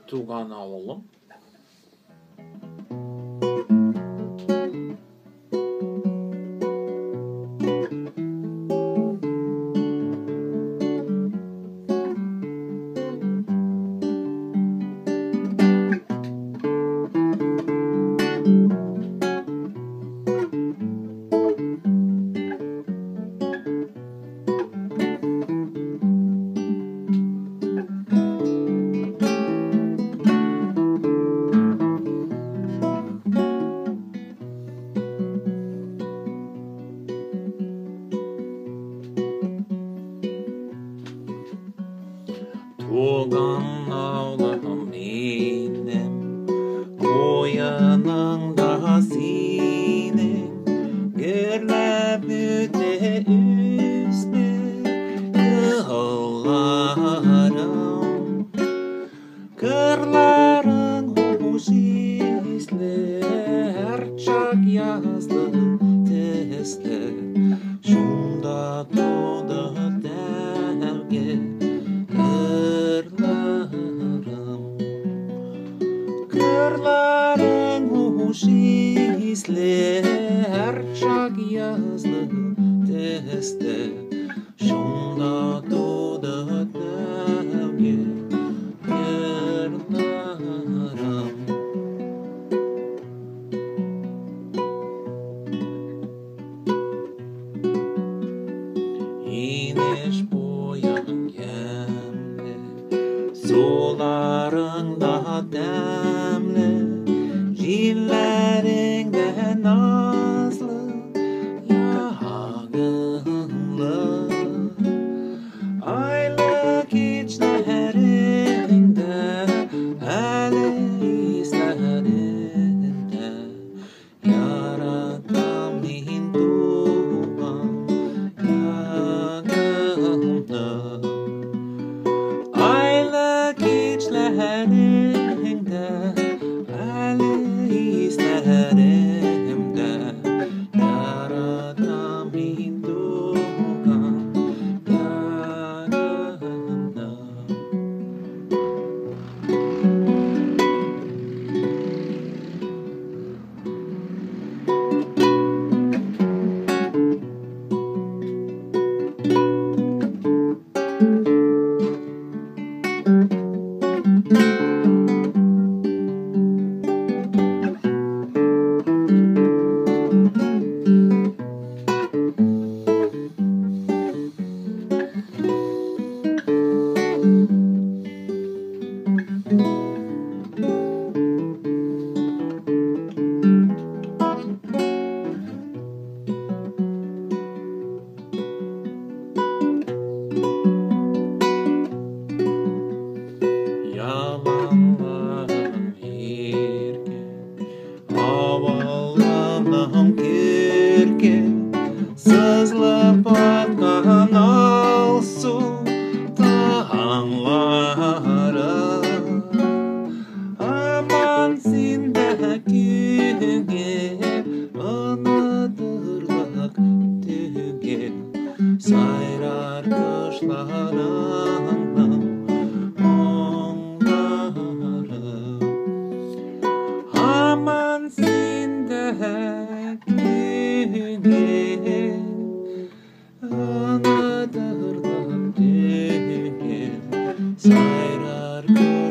Tugan oğlum. Tugan oğlum benim, koyanında senin, gürle büte üstü yollarım. Kırların hoş izler, çak yazdı teste, şunda doğdu devge. Kırların hoş izler, çak yazdı teste, şunda doğdu devge. İniş boyan gemle, sularında demle, jillerinde nazlı, yağınlı. Aylık içlerinde, eli izlerinde, yaradan bin tuğan yağınlı. Aylık içlerinde, eli izlerimde, yaradan bin tuğan yağınlı. Yalanlarım hirke, havalanam kirke, sızlıp atkan alsu tahanlara. Aman sinde küge, anadırlık tüge, sayrar kışlarından onları. Aman sinde küge, anadırlık tüge, sayrar kışlarından